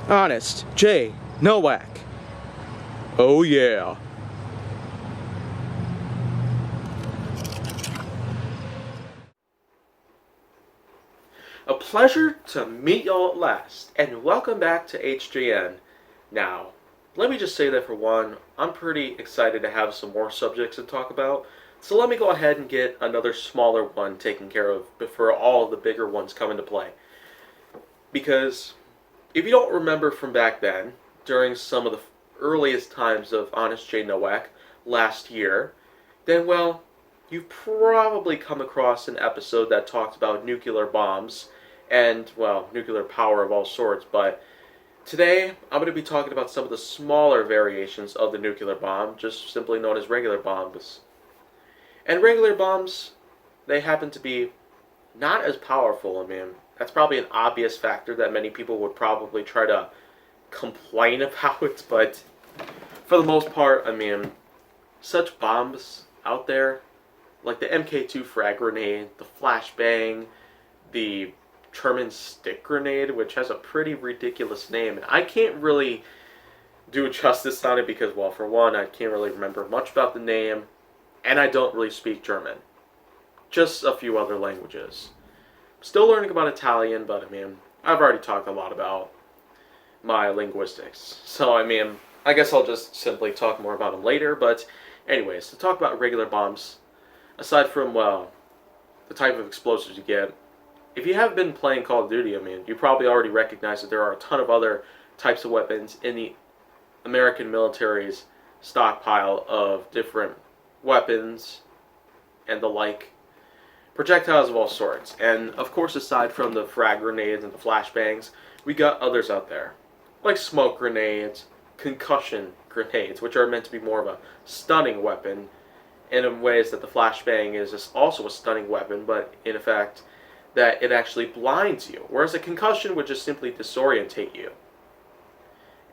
Honest J. Nowak. Oh yeah. A pleasure to meet y'all at last, and welcome back to HGN. Now, let me just say that for one, I'm pretty excited to have some more subjects to talk about, so let me go ahead and get another smaller one taken care of before all of the bigger ones come into play. Because if you don't remember from back then, during some of the earliest times of Honest J. Nowak last year, then, well, you've probably come across an episode that talked about nuclear bombs and, well, nuclear power of all sorts. But today, I'm going to be talking about some of the smaller variations of the nuclear bomb, just simply known as regular bombs. And regular bombs, they happen to be not as powerful. I mean, that's probably an obvious factor that many people would probably try to complain about, but for the most part, I mean, such bombs out there, like the MK2 frag grenade, the flashbang, the German stick grenade, which has a pretty ridiculous name, and I can't really do justice on it because, well, for one, I can't really remember much about the name, and I don't really speak German. Just a few other languages. Still learning about Italian, but I mean, I've already talked a lot about my linguistics. So, I mean, I guess I'll just simply talk more about them later, but anyways, to talk about regular bombs, aside from, well, the type of explosives you get, if you have been playing Call of Duty, I mean, you probably already recognize that there are a ton of other types of weapons in the American military's stockpile of different weapons and the like. Projectiles of all sorts. And, of course, aside from the frag grenades and the flashbangs, we got others out there, like smoke grenades, concussion grenades, which are meant to be more of a stunning weapon, and in ways that the flashbang is also a stunning weapon, but in effect, that it actually blinds you, whereas a concussion would just simply disorientate you.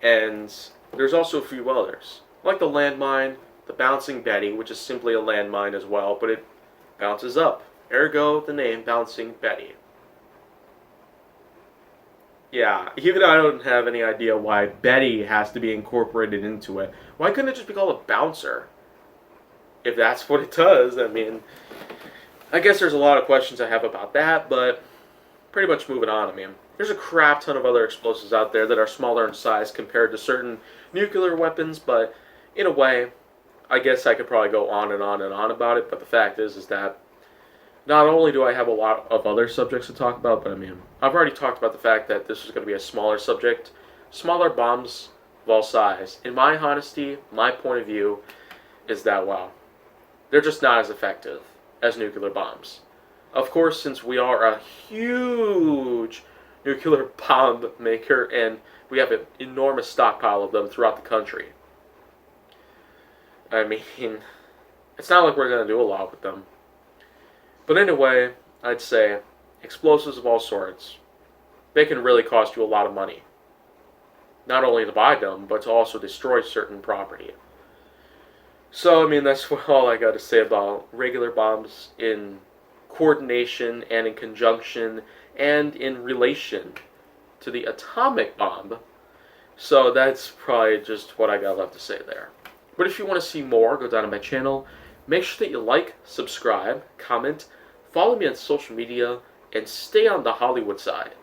And there's also a few others, like the landmine, the bouncing Betty, which is simply a landmine as well, but it bounces up. Ergo, the name Bouncing Betty. Yeah, even I don't have any idea why Betty has to be incorporated into it. Why couldn't it just be called a bouncer? If that's what it does, I mean, I guess there's a lot of questions I have about that, but pretty much moving on. I mean, there's a crap ton of other explosives out there that are smaller in size compared to certain nuclear weapons, but in a way, I guess I could probably go on and on and on about it, but the fact is that not only do I have a lot of other subjects to talk about, but I mean, I've already talked about the fact that this is going to be a smaller subject. Smaller bombs of all size. In my honesty, my point of view is that, well, they're just not as effective as nuclear bombs. Of course, since we are a huge nuclear bomb maker and we have an enormous stockpile of them throughout the country, I mean, it's not like we're going to do a lot with them. But anyway, I'd say explosives of all sorts, they can really cost you a lot of money. Not only to buy them, but to also destroy certain property. So, I mean, that's all I got to say about regular bombs in coordination and in conjunction and in relation to the atomic bomb. So that's probably just what I got left to say there. But if you want to see more, go down to my channel. Make sure that you like, subscribe, comment, follow me on social media, and stay on the Hollywood side.